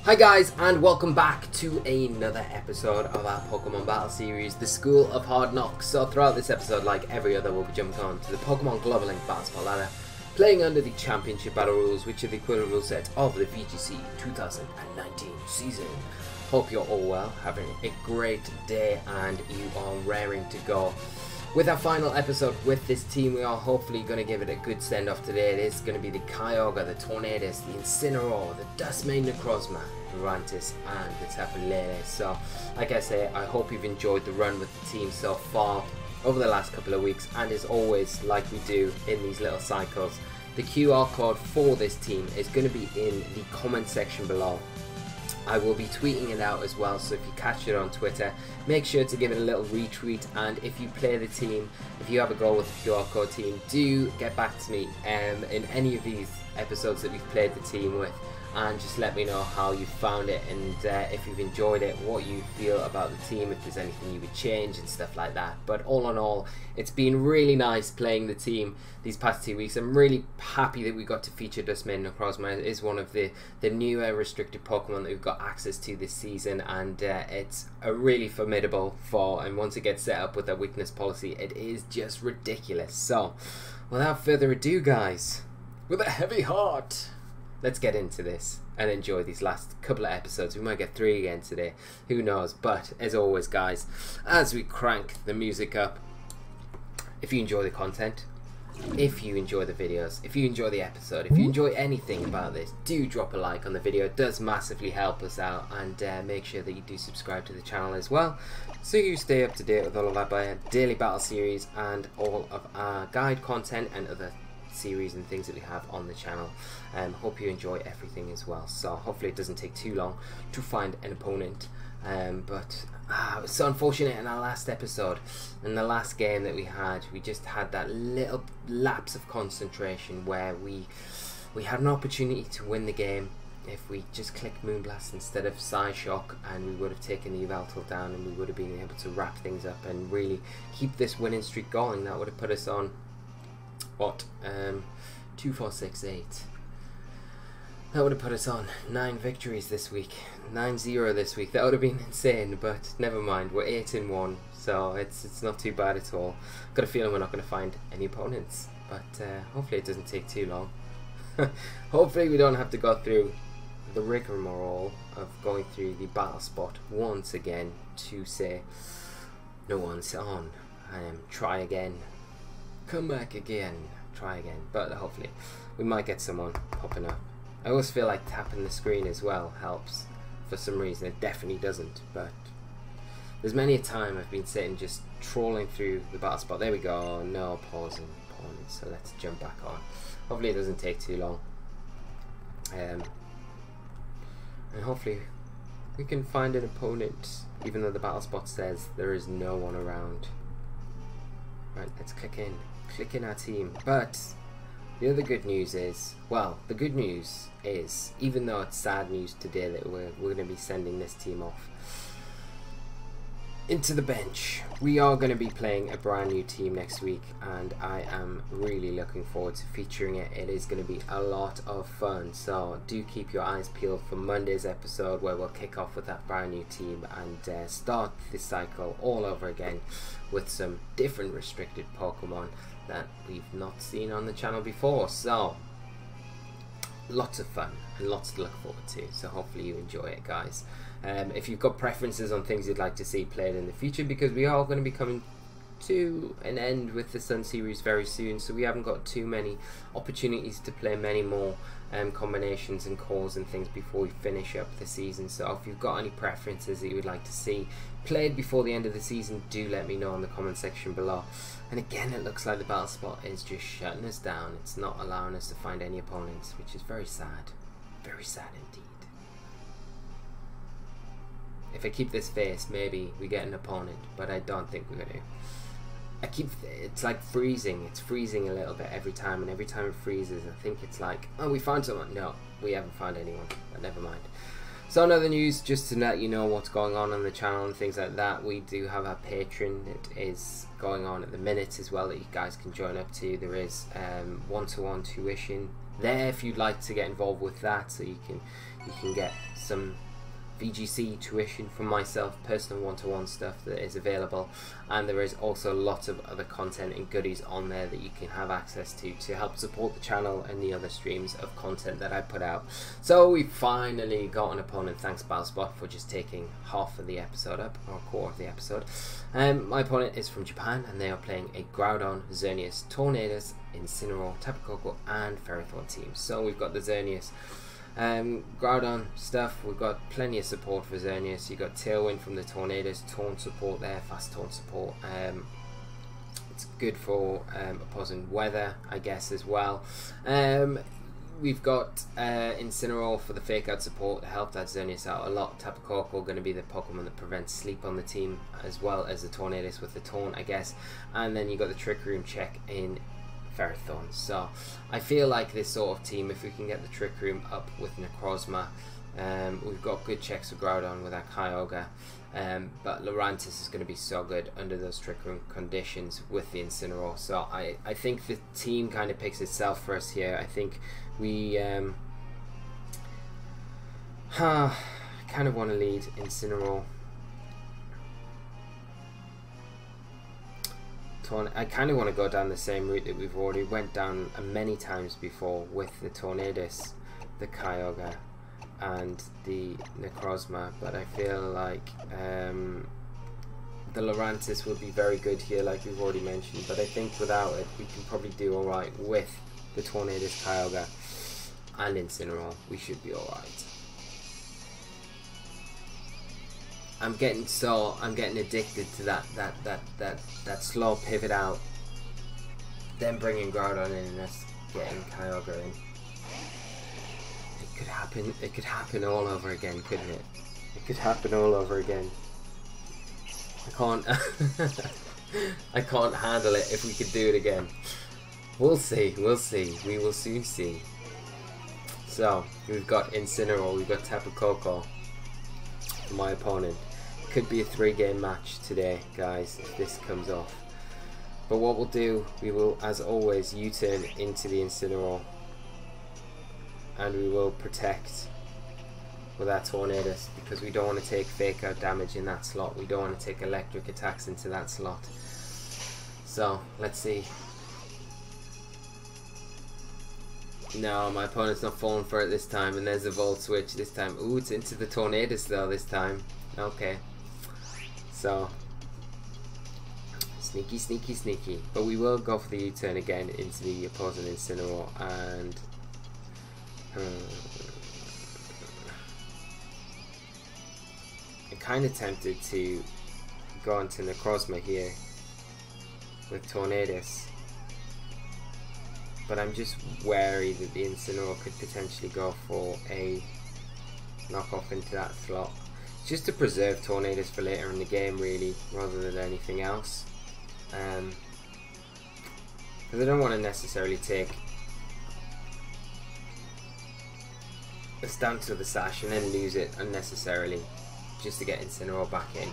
Hi guys, and welcome back to another episode of our Pokemon Battle Series, the School of Hard Knocks. So throughout this episode, like every other, we'll be jumping on to the Pokemon Global Link Battle Spot ladder, playing under the Championship Battle rules, which are the equivalent rule set of the VGC 2019 season. Hope you're all well, having a great day, and you are raring to go. With our final episode with this team, we are hopefully going to give it a good send-off today. It is going to be the Kyogre, the Tornadus, the Incineroar, the Dusk Mane Necrozma, Lurantis and the Tailwind. So, like I say, I hope you've enjoyed the run with the team so far over the last couple of weeks. And as always, like we do in these little cycles, the QR code for this team is going to be in the comment section below. I will be tweeting it out as well, so if you catch it on Twitter, make sure to give it a little retweet, and if you play the team, if you have a go with the QR code team, do get back to me in any of these episodes that we've played the team with, and just let me know how you found it, and if you've enjoyed it, what you feel about the team, if there's anything you would change and stuff like that. But all in all, it's been really nice playing the team these past 2 weeks. I'm really happy that we got to feature Dusk Mane Necrozma. It is one of the newer restricted Pokemon that we've got access to this season, and it's a really formidable foe, and once it gets set up with a weakness policy, it is just ridiculous. So without further ado guys, with a heavy heart, let's get into this and enjoy these last couple of episodes. We might get 3 again today, who knows. But as always guys, as we crank the music up, if you enjoy the content, if you enjoy the videos, if you enjoy the episode, if you enjoy anything about this, do drop a like on the video. It does massively help us out, and make sure that you do subscribe to the channel as well, so you stay up to date with all of our daily battle series and all of our guide content and other series and things that we have on the channel. Hope you enjoy everything as well. So hopefully it doesn't take too long to find an opponent, but it was so unfortunate in our last episode, in the last game that we had, we just had that little lapse of concentration where we had an opportunity to win the game if we just clicked Moonblast instead of SOHK, and we would have taken the Yveltal down, and we would have been able to wrap things up and really keep this winning streak going. That would have put us on what, 2, 4, 6, 8. That would have put us on 9 victories this week, 9-0 this week. That would have been insane, but never mind. We're 8-1, so it's not too bad at all. Got a feeling we're not going to find any opponents, but hopefully it doesn't take too long. Hopefully we don't have to go through the rigmarole of going through the battle spot once again to say no one's on. Try again. Come back again, try again. But hopefully we might get someone popping up. I always feel like tapping the screen as well helps. For some reason it definitely doesn't, but there's many a time I've been sitting just trawling through the battle spot. There we go, no pausing opponents, so let's jump back on. Hopefully it doesn't take too long, and hopefully we can find an opponent, even though the battle spot says there is no one around. Right, let's click in our team. But the other good news is, well, the good news is, even though it's sad news today that we're going to be sending this team off into the bench, we are going to be playing a brand new team next week, and I am really looking forward to featuring it. It is going to be a lot of fun, so do keep your eyes peeled for Monday's episode, where we'll kick off with that brand new team and start this cycle all over again with some different restricted Pokemon that we've not seen on the channel before. So lots of fun and lots to look forward to, so hopefully you enjoy it guys. If you've got preferences on things you'd like to see played in the future, because we are going to be coming to an end with the Sun series very soon, so we haven't got too many opportunities to play many more combinations and calls and things before we finish up the season. So if you've got any preferences that you would like to see played before the end of the season, do let me know in the comment section below. And again, it looks like the battle spot is just shutting us down. It's not allowing us to find any opponents, which is very sad indeed. If I keep this face, maybe we get an opponent, but I don't think we're going to. It's like freezing. It's freezing a little bit every time, and every time it freezes, I think it's like, oh, we found someone. No, we haven't found anyone, but never mind. So in other news, just to let you know what's going on the channel and things like that, we do have our Patreon. It is going on at the minute as well, that you guys can join up to. There is one-to-one tuition there if you'd like to get involved with that, so you can get some VGC tuition from myself, personal one-to-one stuff that is available, and there is also lots of other content and goodies on there that you can have access to help support the channel and the other streams of content that I put out. So we finally got an opponent. Thanks Battlespot for just taking half of the episode up, or a quarter of the episode. My opponent is from Japan, and they are playing a Groudon, Xerneas, Tornadus, Incineroar, Tapu Koko and Ferrothorn team. So we've got the Xerneas Groudon stuff. We've got plenty of support for Xerneas. You've got Tailwind from the Tornadus, Taunt support there, fast Taunt support. It's good for opposing weather, I guess, as well. We've got Incineroar for the fake out support, helped that Xerneas out a lot. Tapu Koko going to be the Pokemon that prevents sleep on the team, as well as the Tornadus with the Taunt, I guess. And then you've got the Trick Room check in Ferrothorn. So I feel like this sort of team, if we can get the Trick Room up with Necrozma, we've got good checks for Groudon with our Kyogre, but Lurantis is going to be so good under those Trick Room conditions with the Incineroar. So I think the team kind of picks itself for us here. I think we kind of want to lead Incineroar. I kind of want to go down the same route that we've already went down many times before with the Tornadus, the Kyogre and the Necrozma, but I feel like the Lurantis would be very good here, like we've already mentioned, but I think without it we can probably do alright with the Tornadus, Kyogre and Incineroar. We should be alright. I'm getting addicted to that slow pivot out, then bringing Groudon in and us getting Kyogre in. It could happen all over again, couldn't it? It could happen all over again. I can't I can't handle it if we could do it again. We'll see, we will soon see. So we've got Incineroar, we've got Tapu Koko for my opponent. Could be a 3-game match today, guys, if this comes off. But what we'll do, we will, as always, U-turn into the Incineroar, and we will protect with our Tornadus, because we don't want to take fake out damage in that slot. We don't want to take electric attacks into that slot. So let's see. No, my opponent's not falling for it this time, and there's a Volt Switch this time. Ooh, it's into the Tornadus though this time. Okay. So, sneaky, sneaky, sneaky. But we will go for the U-turn again into the opposing Incineroar, and I'm kind of tempted to go into Necrozma here with Tornadus, but I'm just wary that the Incineroar could potentially go for a knockoff into that slot. Just to preserve Tornadus for later in the game, really, rather than anything else. Because I don't want to necessarily take a stance with a Sash and then lose it unnecessarily just to get Incineroar back in.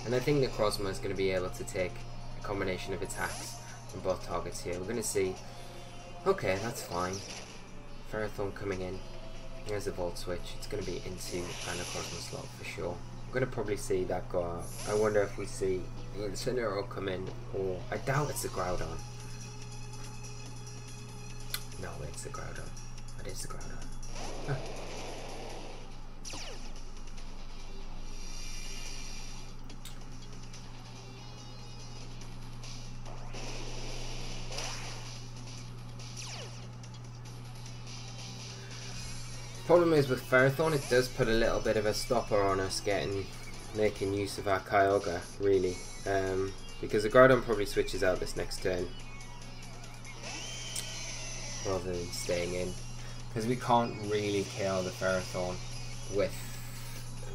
And I think Necrozma is going to be able to take a combination of attacks from both targets here. We're going to see. Okay, that's fine. Ferrothorn coming in. There's a Volt Switch. It's going to be into a Necrozma slot for sure. I'm going to probably see that go out. I wonder if we see the Incineroar come in, or I doubt it's a Groudon. No, it's a Groudon. It is a Groudon. Huh. Problem is with Ferrothorn, it does put a little bit of a stopper on us making use of our Kyogre, really, because the Groudon probably switches out this next turn rather than staying in, because we can't really kill the Ferrothorn with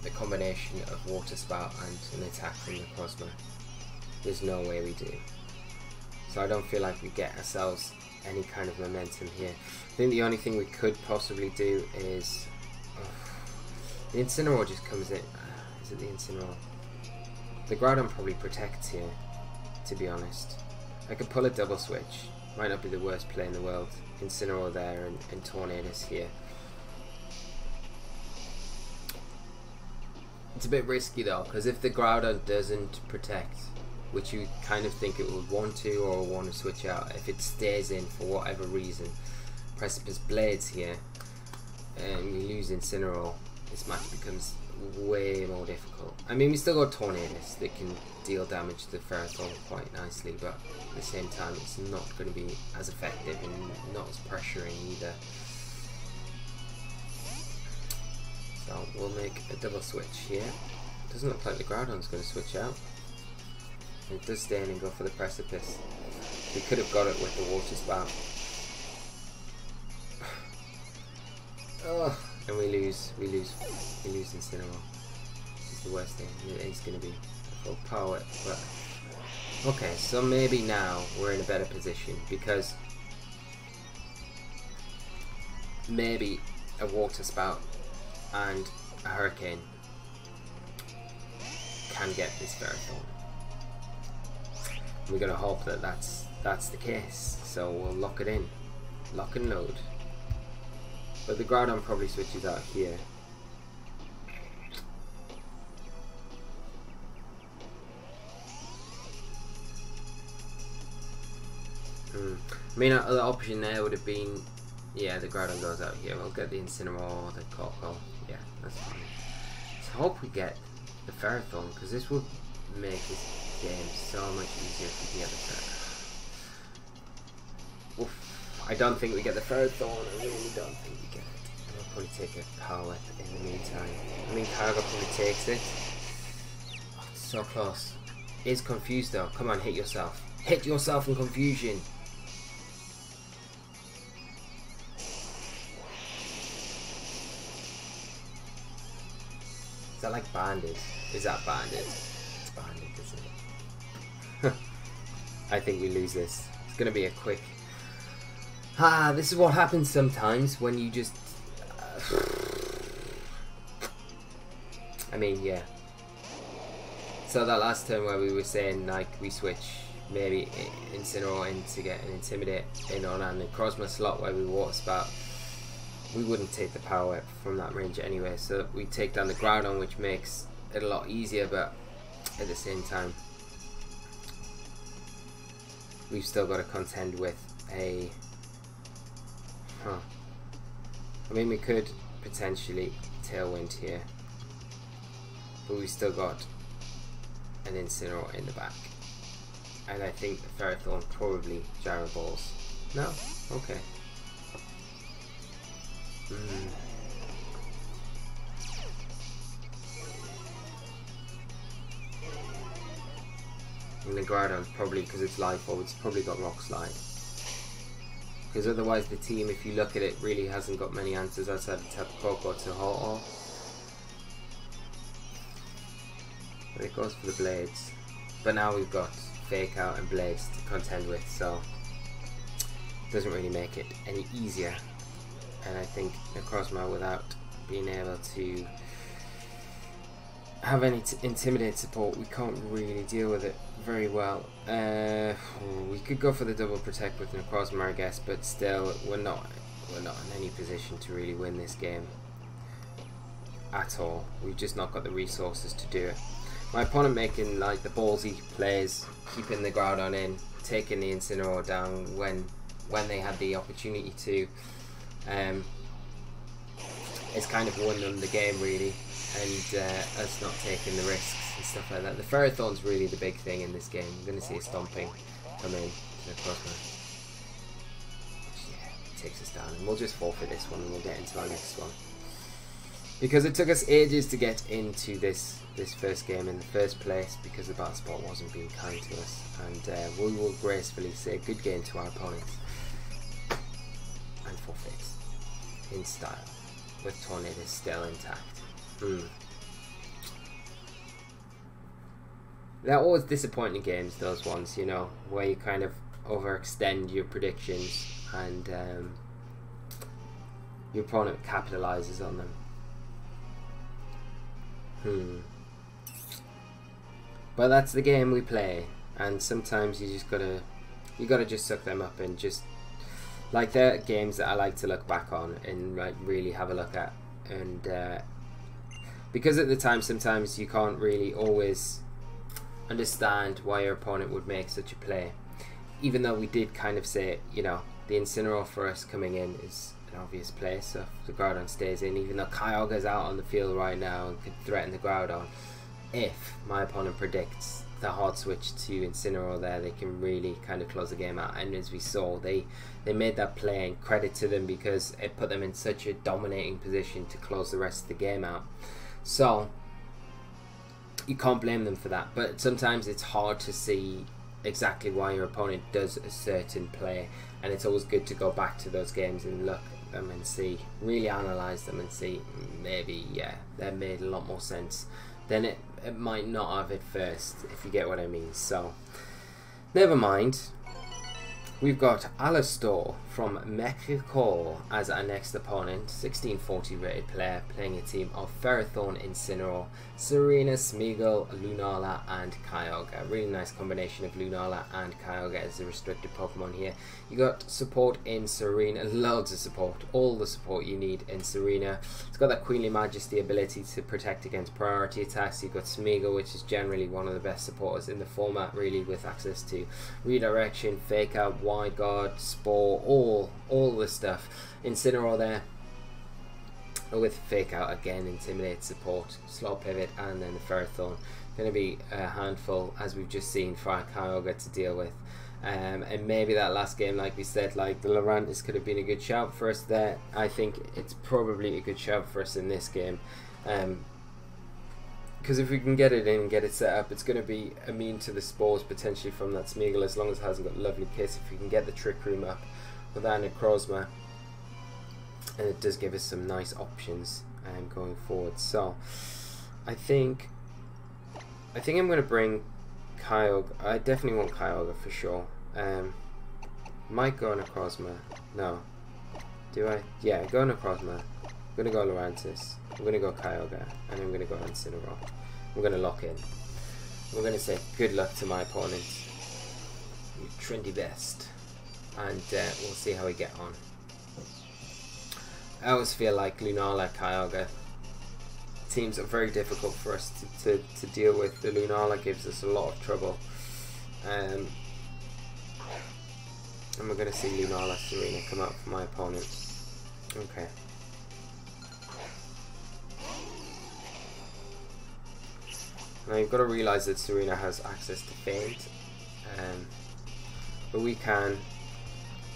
the combination of Water Spout and an attack from Necrozma. There's no way we do. So I don't feel like we get ourselves any kind of momentum here. I think the only thing we could possibly do is the Incineroar just comes in. Is it the Incineroar? The Groudon probably protects here, to be honest. I could pull a double switch Might not be the worst play in the world. Incineroar there and Tornadus here. It's a bit risky though, because if the Groudon doesn't protect, which you kind of think it would want to or want to switch out, if it stays in for whatever reason, Precipice Blades here, and you lose Incineroar, this match becomes way more difficult. I mean, we still got Tornadus that can deal damage to the Ferrothorn quite nicely, but at the same time it's not going to be as effective and not as pressuring either. So we'll make a double switch here. Doesn't look like the Groudon's going to switch out. It does stay in and go for the Precipice. We could have got it with the Water Spout. Oh, and we lose Incineroar. This is the worst thing. It's going to be a full power, but okay. So maybe now we're in a better position, because maybe a Water Spout and a Hurricane can get this Ferrothorn. We're gonna hope that that's the case. So we'll lock it in, lock and load. But the Groudon probably switches out here. I mean, the option there would have been, yeah, the Groudon goes out here. We'll get the Incineroar, the Coco. Yeah, that's fine. Let's hope we get the Ferrothorn, because this would make this game so much easier if we get the Ferrothorn. Oof. I don't think we get the Ferrothorn. I really don't think we get it. I'll probably take a Power Whip in the meantime. I mean, Kyogre probably takes it. Oh, it's so close. Is confused though. Come on, hit yourself. Hit yourself in confusion. Is that like banded? Is that banded? It's banded, isn't it? I think we lose this. It's gonna be a quick. This is what happens sometimes when you just. I mean, yeah. So that last turn where we were saying like we switch maybe Incineroar in to get an Intimidate in on and Necrozma slot where we Water Spout. We wouldn't take the Power Whip from that range anyway, so we take down the Groudon, which makes it a lot easier, but at the same time we've still got to contend with a I mean, we could potentially Tailwind here, but we've still got an Incineroar in the back, and I think the Ferrothorn probably Gyro Balls. No? Okay. And the Groudon probably, because it's Life Orb, it's probably got Rock Slide. Because otherwise the team, if you look at it, really hasn't got many answers outside of Tapu Koko to Ho-Oh. But it goes for the Blades. But now we've got Fake Out and Blades to contend with, so it doesn't really make it any easier. And I think Necrozma, without being able to have any Intimidate support, we can't really deal with it very well. We could go for the double protect with Necrozma, I guess, but still, we're not in any position to really win this game at all. We've just not got the resources to do it. My opponent making like the ballsy plays, keeping the Groudon in, taking the Incineroar down when they had the opportunity to. It's kind of won them the game really, and us not taking the risks and stuff like that. The Ferrothorn's really the big thing in this game. We're going to see a Stomping come in to the Necrozma, which takes us down, and we'll just forfeit this one and we'll get into our next one. Because it took us ages to get into this first game in the first place, because the battle spot wasn't being kind to us, and we will gracefully say good game to our opponents and forfeit in style with Tornadus still intact. They're always disappointing games, those ones, you know, where you kind of overextend your predictions and your opponent capitalizes on them. But that's the game we play, and sometimes you just gotta You got to just suck them up and just, like, they're games that I like to look back on and like really have a look at. And because at the time sometimes you can't really always understand why your opponent would make such a play, even though we did kind of say, you know, the Incineroar for us coming in is an obvious play, so if the Groudon stays in, even though Kyogre's out on the field right now and could threaten the Groudon, if my opponent predicts the hard switch to Incineroar there, they can really kind of close the game out. And as we saw, they made that play, and credit to them, because it put them in such a dominating position to close the rest of the game out. So you can't blame them for that, but sometimes it's hard to see exactly why your opponent does a certain play, and it's always good to go back to those games and look at them and see, really analyze them and see, maybe, yeah, that made a lot more sense than it might not have at first, if you get what I mean. So never mind. We've got Alistor from Mexico as our next opponent, 1640 rated player, playing a team of Ferrothorn, Incineroar, Serena, Smeagol, Lunala and Kyogre. A really nice combination of Lunala and Kyogre as a restricted Pokemon here. You got support in Serena, loads of support, all the support you need in Serena. It's got that Queenly Majesty ability to protect against priority attacks. You've got Smeagol, which is generally one of the best supporters in the format, really, with access to redirection, fake out, wide guard, spore, all the stuff. Incineroar there with fake out again, intimidate, support, slow pivot, and then the Ferrothorn. Going to be a handful, as we've just seen, for our Kyogre to deal with. And maybe that last game, like we said, like the Lurantis could have been a good shout for us there. I think it's probably a good shout for us in this game, because if we can get it in and get it set up, it's going to be immune to the spores potentially from that Smeagol, as long as it hasn't got Lovely Kiss. If we can get the Trick Room up with our Necrozma, and it does give us some nice options going forward. So I think I'm going to bring Kyogre. I definitely want Kyogre for sure. Might go Necrozma. No. Do I? Yeah, go Necrozma. I'm going to go Lurantis. I'm going to go Kyogre. And I'm going to go Incineroar. I'm going to lock in. We're going to say good luck to my opponent. You trendy best. And we'll see how we get on. I always feel like Lunala, Kyogre teams are very difficult for us to deal with. The Lunala gives us a lot of trouble. And we're going to see Lunala, Serena come out for my opponent. Okay. Now you've got to realise that Serena has access to Feint. But we can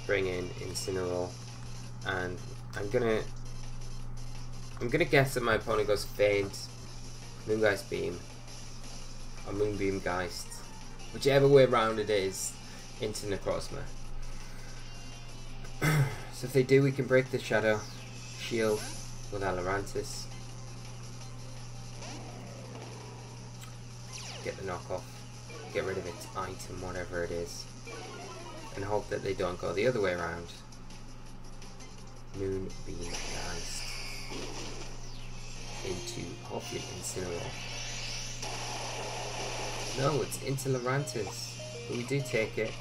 bring in Incineroar, and I'm gonna guess that my opponent goes Feint, Moongeist Beam, or Moonbeam Geist, whichever way around it is, into Necrozma. So if they do, we can break the Shadow Shield with our Lurantis, get the knockoff, get rid of its item, whatever it is, and hope that they don't go the other way around. Moonbeam Geist into hopefully Incineroar. No, it's into Lurantis, but we do take it.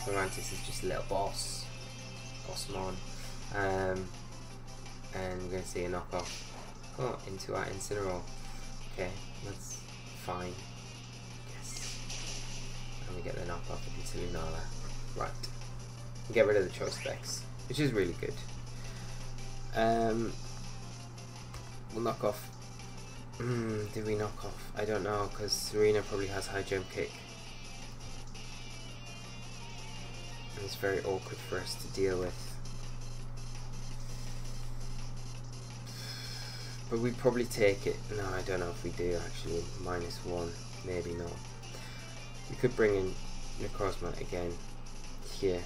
Lurantis is just a little bossmon, and we're going to see a knockoff into our Incineroar. Okay, that's fine. Yes, and we get the knockoff into Lunala. Right, get rid of the choice specs, which is really good. We'll knock off. Do we knock off? I don't know, because Serena probably has high jump kick. And it's very awkward for us to deal with. But we probably take it. No, I don't know if we do actually. -1, maybe not. We could bring in Necrozma again here.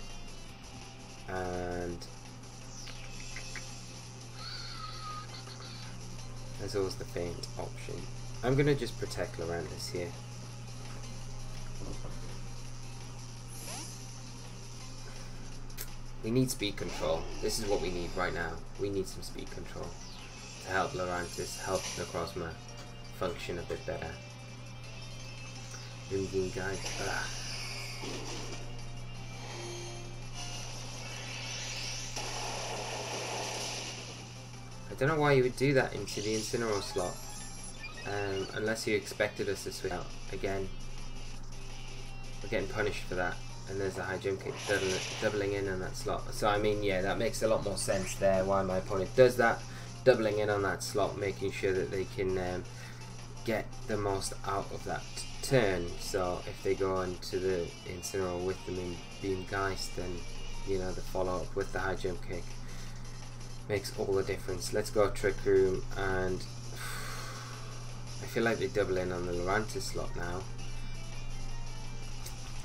And there's always the Feint option. I'm going to just protect Lurantis here. We need speed control. This is what we need right now. We need some speed control to help Lurantis, help Necrozma function a bit better. Moonbeam Guide. don't know why you would do that into the Incineroar slot. Unless you expected us to switch out again. We're getting punished for that. And there's a high jump kick doubling in on that slot. So I mean, yeah, that makes a lot more sense there why my opponent does that. Doubling in on that slot, making sure that they can get the most out of that turn. So if they go into the Incineroar with the Moonbeam Geist, then you know the follow up with the high jump kick makes all the difference. Let's go Trick Room, and I feel like they double in on the Lurantis slot now.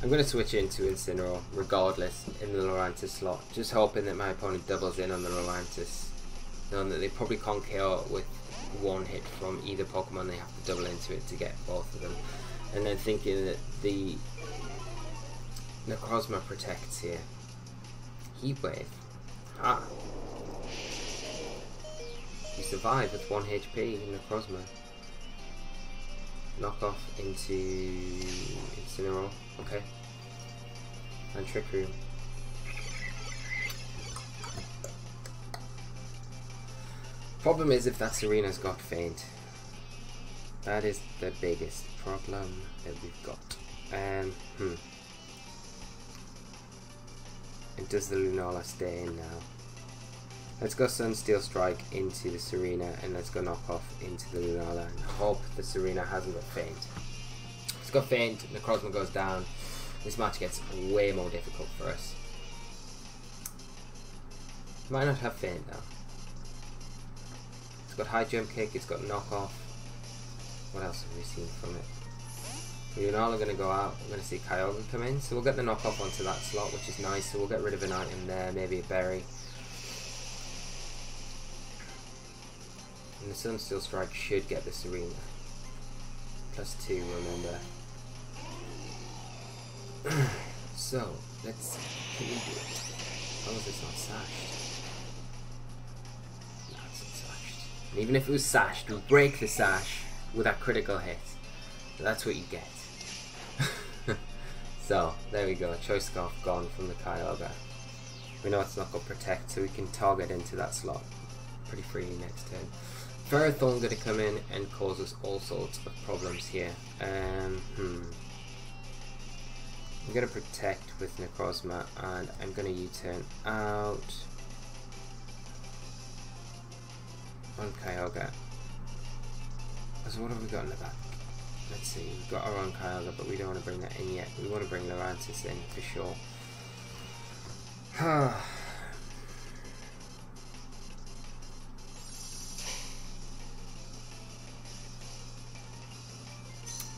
I'm going to switch into Incineroar regardless in the Lurantis slot, just hoping that my opponent doubles in on the Lurantis, knowing that they probably can't KO with one hit from either Pokemon. They have to double into it to get both of them, and then thinking that the Necrozma protects here. Heat Wave. Ah. You survive with 1 HP in Necrozma. Knock off into Incineroar. Okay. And Trick Room. Problem is if that Serena's got Faint. That is the biggest problem that we've got. And does the Lunala stay in now? Let's go Sunsteel Strike into the Serena, and let's go Knock Off into the Lunala and hope the Serena hasn't got Faint. It's got Faint, Necrozma goes down. This match gets way more difficult for us. Might not have Faint now. It's got High Jump Kick, it's got Knock Off. What else have we seen from it? Lunala are going to go out. We're going to see Kyogre come in, so we'll get the Knock Off onto that slot, which is nice. So we'll get rid of an item there, maybe a berry. And the Sunsteel Strike should get the Serena. +2, remember. So, let's... Can we do it? Oh, it's not sashed. No, it's not sashed. And even if it was sashed, we'll break the sash with that critical hit. So that's what you get. So, there we go. Choice Scarf gone from the Kyogre. We know it's not got Protect, so we can target into that slot pretty freely next turn. Ferrothorn going to come in and cause us all sorts of problems here. I'm going to Protect with Necrozma, and I'm going to U-turn out on Kyogre. So what have we got in the back? Let's see, we've got our own Kyogre, but we don't want to bring that in yet. We want to bring Lurantis in for sure.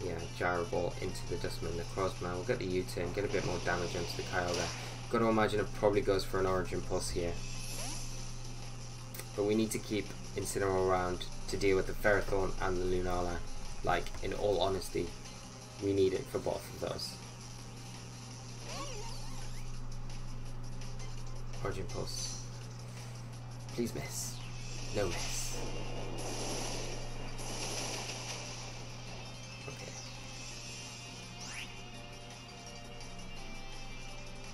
Yeah, Gyro Ball into the Dusk Mane Necrozma. We'll get the U-turn, get a bit more damage onto the Kyogre. Got to imagine it probably goes for an Origin Pulse here. But we need to keep Incineroar around to deal with the Ferrothorn and the Lunala. Like, in all honesty, we need it for both of those. Origin Pulse. Please miss. No miss. Okay.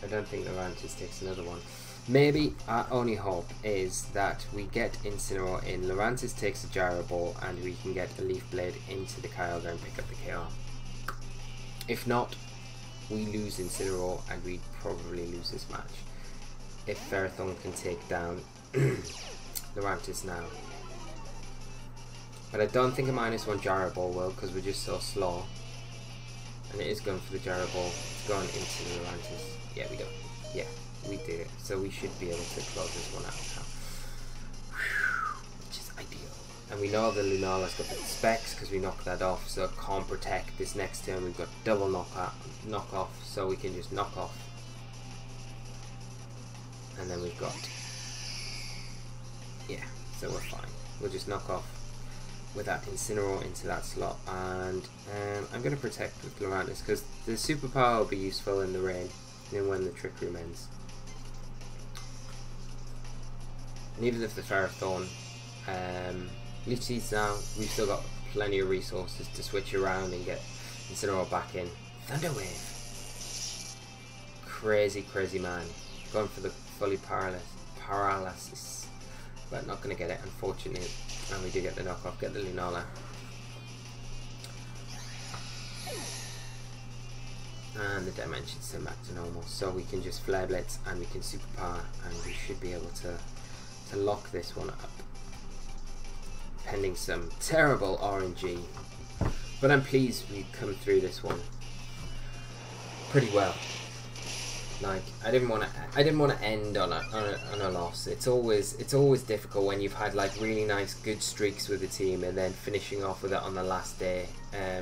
I don't think Lurantis takes another one. Maybe our only hope is that we get Incineroar in, Lurantis takes a Gyro Ball, and we can get a Leaf Blade into the Kyogre and pick up the KO. If not, we lose Incineroar and we probably lose this match. If Ferrothorn can take down Lurantis now. But I don't think a -1 Gyro Ball will, because we're just so slow. And it is going for the Gyro Ball. It's going into the Lurantis. Yeah, we go. Yeah. We did it, so we should be able to close this one out now. Which is ideal. And we know the Lunala's got the specs because we knocked that off, so it can't Protect. This next turn we've got double knock off, so we can just knock off. And then we've got... Yeah, so we're fine. We'll just knock off with that Incineroar into that slot. And I'm going to Protect with Lurantis because the superpower will be useful in the rain and when the Trick Room ends. And even if the Ferrothorn Leech Seeds now, we've still got plenty of resources to switch around and get Incineroar back in. Thunder Wave! Crazy, crazy man. Going for the fully paralysis. but not going to get it, unfortunately. And we do get the knockoff, get the Lunala. And the dimensions send back to normal, so we can just Flare Blitz and we can Superpower, and we should be able to lock this one up, pending some terrible RNG. But I'm pleased we come through this one pretty well. Like, I didn't want to end on a loss. It's always difficult when you've had like really nice good streaks with the team and then finishing off with it on the last day,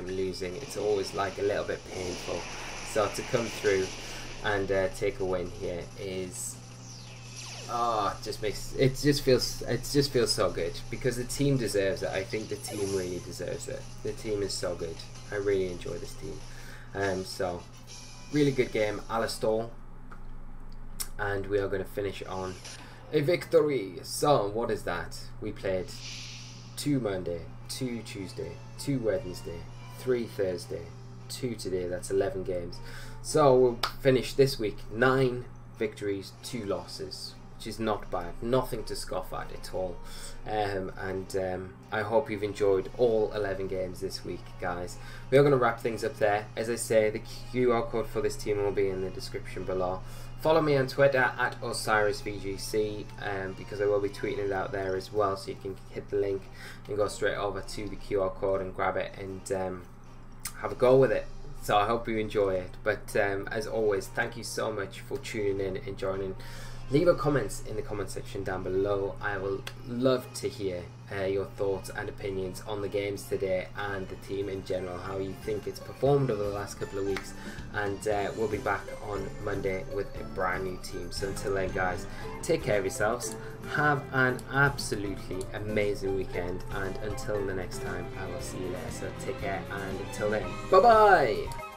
losing. It's always like a little bit painful. So to come through and take a win here is, it just feels so good, because the team deserves it. I think the team really deserves it. The team is so good. I really enjoy this team. So really good game, Alistar. And we are going to finish on a victory. So what is that? We played 2 Monday, 2 Tuesday, 2 Wednesday, 3 Thursday, 2 today. That's 11 games. So we'll finish this week 9 victories, 2 losses, which is not bad. Nothing to scoff at all. I hope you've enjoyed all 11 games this week, guys. We are going to wrap things up there. As I say, the QR code for this team will be in the description below. Follow me on Twitter at Osirus VGC, because I will be tweeting it out there as well, so you can hit the link and go straight over to the QR code and grab it and have a go with it. So I hope you enjoy it. But as always, thank you so much for tuning in and joining. Leave a comments in the comment section down below. I will love to hear your thoughts and opinions on the games today and the team in general, how you think it's performed over the last couple of weeks. And we'll be back on Monday with a brand new team. So until then, guys, take care of yourselves. Have an absolutely amazing weekend. And until the next time, I will see you later. So take care, and until then, bye-bye!